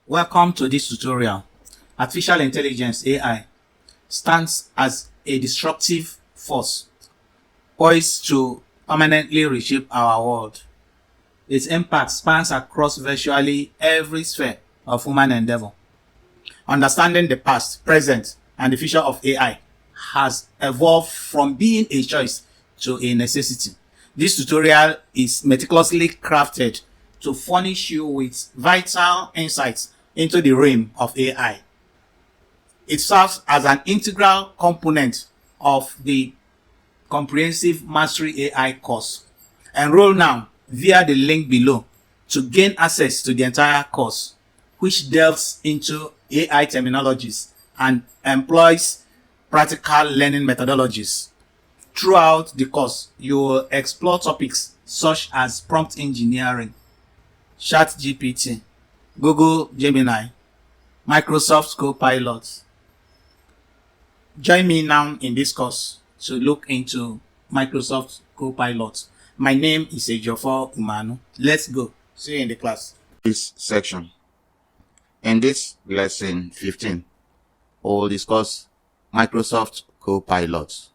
Welcome to this tutorial. Artificial intelligence (AI) stands as a disruptive force poised to permanently reshape our world. Its impact spans across virtually every sphere of human endeavor. Understanding the past, present, and the future of AI has evolved from being a choice to a necessity. This tutorial is meticulously crafted to furnish you with vital insights into the realm of AI. It serves as an integral component of the comprehensive Mastery AI course. Enroll now via the link below to gain access to the entire course, which delves into AI terminologies and employs practical learning methodologies. Throughout the course, you will explore topics such as prompt engineering, ChatGPT, Google Gemini, Microsoft Copilot. Join me now in this course to look into Microsoft Copilot. My name is Ejiofor Umanu. Let's go. See you in the class. This section. In this lesson 15, we'll discuss Microsoft Copilot,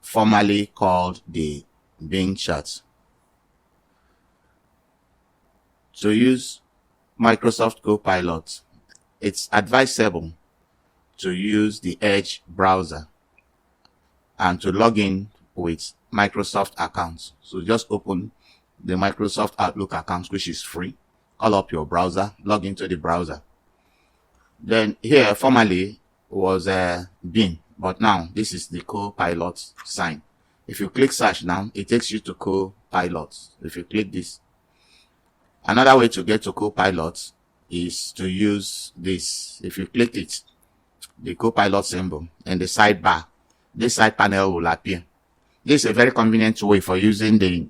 formerly called the Bing Chat. To use Microsoft Copilot, it's advisable to use the Edge browser and to log in with Microsoft accounts. So just open the Microsoft Outlook account, which is free. Call up your browser, log into the browser. Then here formerly was Bing, but now this is the Copilot sign. If you click search now, it takes you to Copilot. If you click this, another way to get to Copilot is to use this. If you click it, the Copilot symbol in the sidebar, this side panel will appear. This is a very convenient way for using the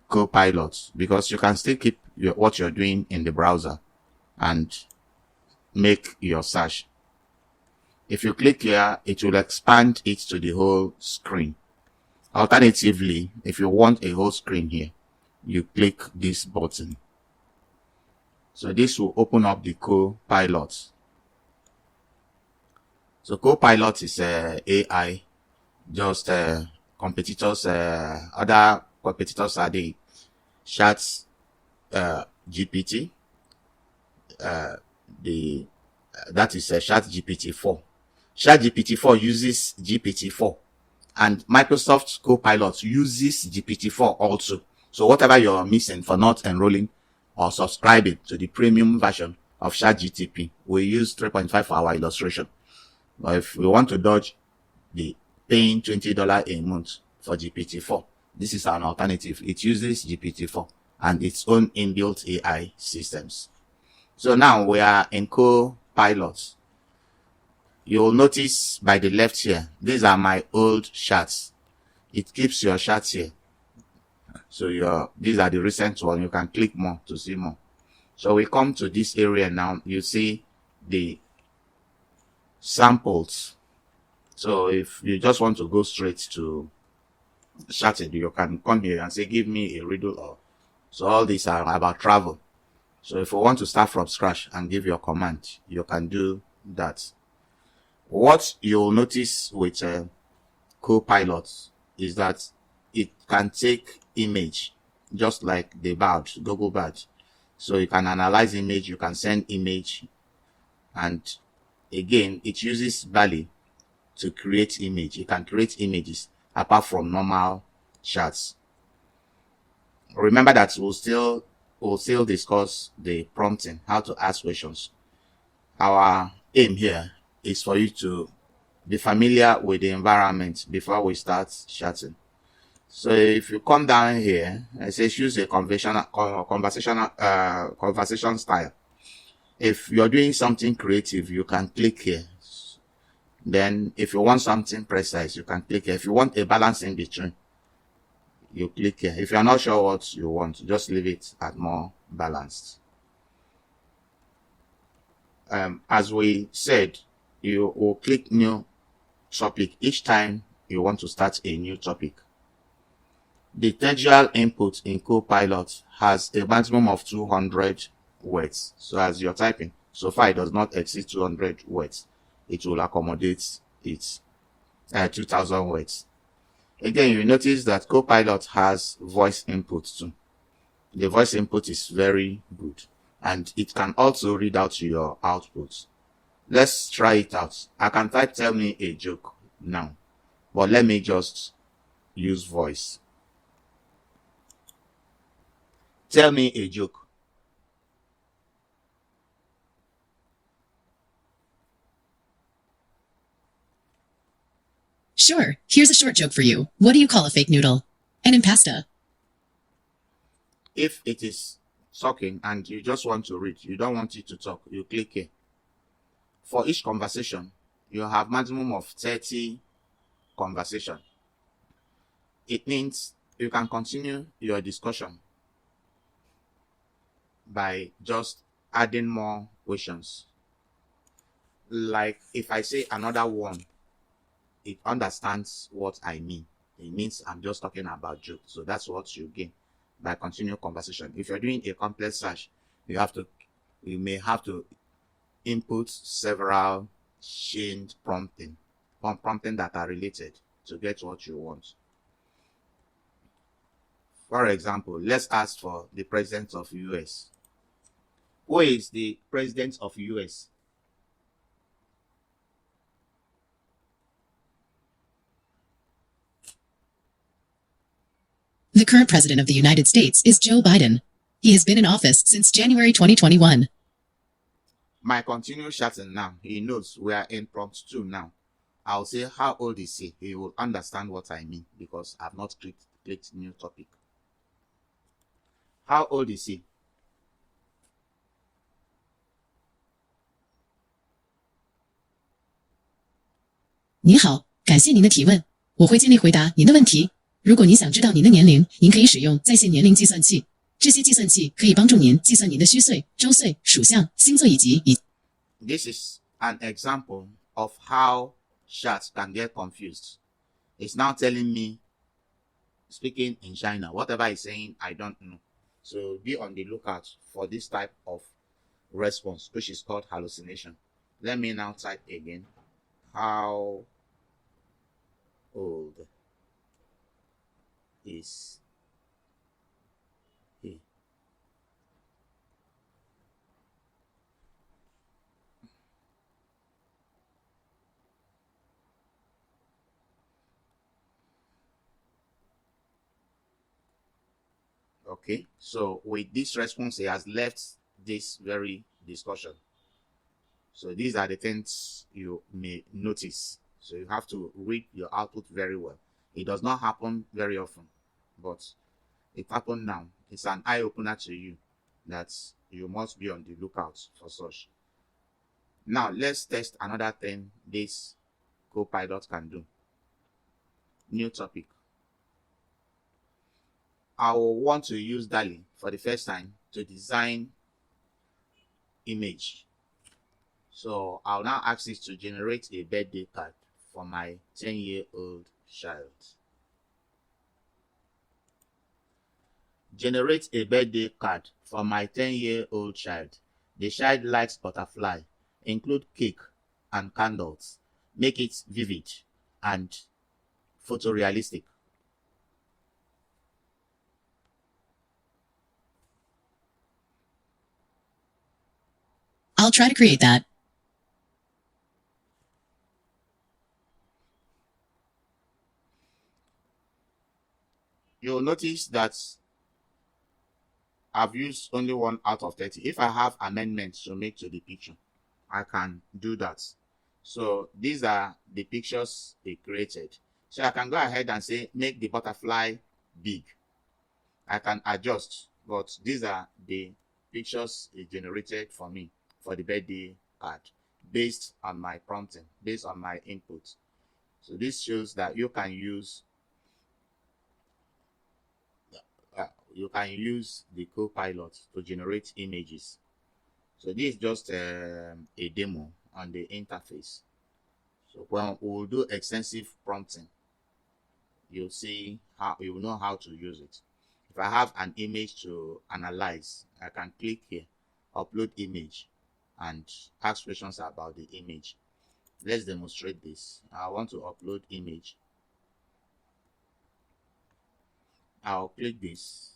Copilot because you can still keep what you're doing in the browser and make your search. If you click here, it will expand it to the whole screen. Alternatively, if you want a whole screen here, you click this button. So this will open up the Copilot. So Copilot is AI, just competitors, other competitors are the Chat GPT, that is Chat GPT-4. Chat GPT-4 uses GPT-4, and Microsoft Copilot uses GPT-4 also. So whatever you're missing for not enrolling or subscribing to the premium version of ChatGPT, we use 3.5 for our illustration. But if we want to dodge the paying $20 a month for GPT-4, this is an alternative. It uses GPT-4 and its own inbuilt AI systems. So now we are in Copilot. You'll notice by the left here, these are my old charts. It keeps your charts here. So these are the recent ones. You can click more to see more. So we come to this area now. You see the samples. So if you just want to go straight to charting, you can come here and say, give me a riddle. Or so all these are about travel. So if you want to start from scratch and give your command, you can do that. What you'll notice with Copilot is that it can take image, just like the badge, Google badge. So you can analyze image, you can send image, and again, it uses Valley to create image. You can create images apart from normal charts. Remember that we'll still discuss the prompting, how to ask questions. Our aim here is for you to be familiar with the environment before we start chatting. So if you come down here, it says use a conversation style. If you're doing something creative, you can click here. Then if you want something precise, you can click here. If you want a balance in between, you click here. If you're not sure what you want, just leave it at more balanced. As we said, you will click new topic each time you want to start a new topic. The textual input in Copilot has a maximum of 200 words. So as you're typing, so far it does not exceed 200 words. It will accommodate it 2000 words. Again, you notice that Copilot has voice input too. The voice input is very good, and it can also read out your output. Let's try it out. I can type "tell me a joke" now, but let me just use voice. Tell me a joke. Sure, here's a short joke for you. What do you call a fake noodle? An impasta. If it is talking and you just want to read, you don't want it to talk, you click here. For each conversation, you have maximum of 30 conversation. It means you can continue your discussion by just adding more questions. Like if I say another one, it understands what I mean. It means I'm just talking about jokes. So that's what you gain by continuing conversation. If you're doing a complex search, you may have to input several chained prompting that are related to get what you want. For example, let's ask for the president of US. Who is the president of US? The current president of the United States is Joe Biden. He has been in office since January 2021. My continue chatting now. He knows we are in prompt 2 now. I'll say, how old is he? He will understand what I mean because I've not clicked new topic. How old is he? 你好，感谢您的提问，我会尽力回答您的问题。如果您想知道您的年龄，您可以使用在线年龄计算器。这些计算器可以帮助您计算您的虚岁、周岁、属相、星座以及。This is an example of how chats can get confused. It's now telling me, speaking in China, whatever it's saying, I don't know. So be on the lookout for this type of response, which is called hallucination. Let me now type again. How old is he? Okay, so with this response, he has left this very discussion. So these are the things you may notice. So you have to read your output very well. It does not happen very often, but it happened now. It's an eye-opener to you that you must be on the lookout for such. Now let's test another thing this Copilot can do. New topic. I will want to use DALL-E for the first time to design image. So I'll now ask it to generate a birthday card for my 10-year-old child. Generate a birthday card for my 10-year-old child. The child likes butterfly. Include cake and candles. Make it vivid and photorealistic. I'll try to create that. You'll notice that I've used only 1 out of 30. If I have amendments to make to the picture, I can do that. So these are the pictures they created. So I can go ahead and say, make the butterfly big. I can adjust, but these are the pictures it generated for me for the birthday card based on my prompting, based on my input. So this shows that you can use the Copilot to generate images. So this is just a demo on the interface. So when we'll do extensive prompting, you'll see how you will know how to use it. If I have an image to analyze, I can click here upload image and ask questions about the image. Let's demonstrate this. I want to upload image. I'll click this.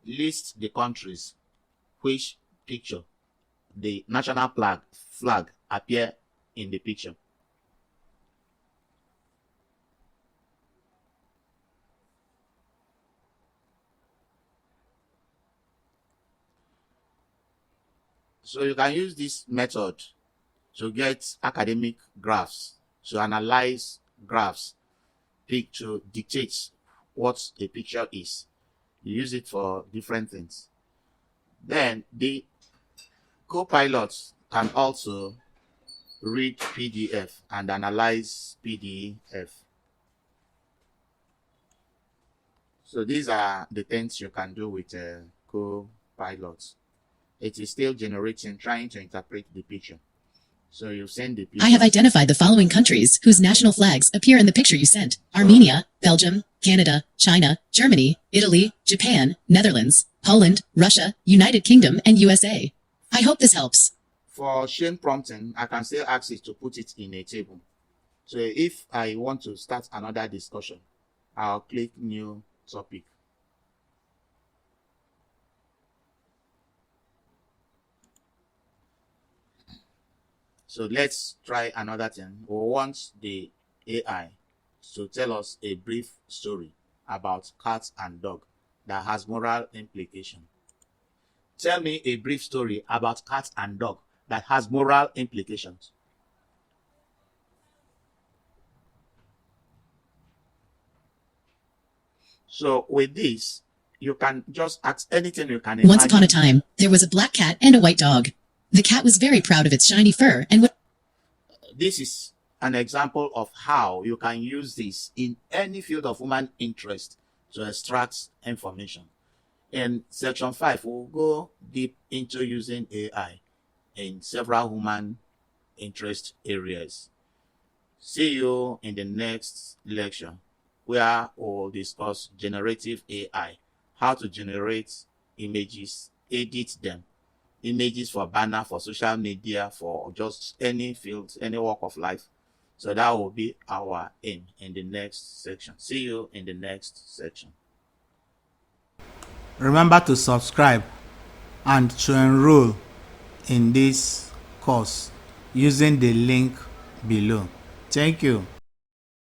List the countries which picture the national flag appear in the picture. So you can use this method to get academic graphs, to analyze graphs, to dictate what a picture is. You use it for different things. Then the Copilot can also read PDF and analyze PDF. So these are the things you can do with Copilot. It is still generating, trying to interpret the picture. So you send the picture. I have identified the following countries whose national flags appear in the picture you sent. Armenia, Belgium, Canada, China, Germany, Italy, Japan, Netherlands, Poland, Russia, United Kingdom, and USA. I hope this helps. For chain prompting, I can still ask it to put it in a table. So if I want to start another discussion, I'll click new topic. So let's try another thing. We want the AI to tell us a brief story about cat and dog that has moral implication. Tell me a brief story about cat and dog that has moral implications. So with this, you can just ask anything you can imagine. Once upon a time, there was a black cat and a white dog. The cat was very proud of its shiny fur and This is an example of how you can use this in any field of human interest to extract information. In section 5, we'll go deep into using AI in several human interest areas. See you in the next lecture, where we'll discuss generative AI, how to generate images, edit them, images for banner, for social media, for just any field, any walk of life. So that will be our aim in the next section. See you in the next section. Remember to subscribe and to enroll in this course using the link below. Thank you.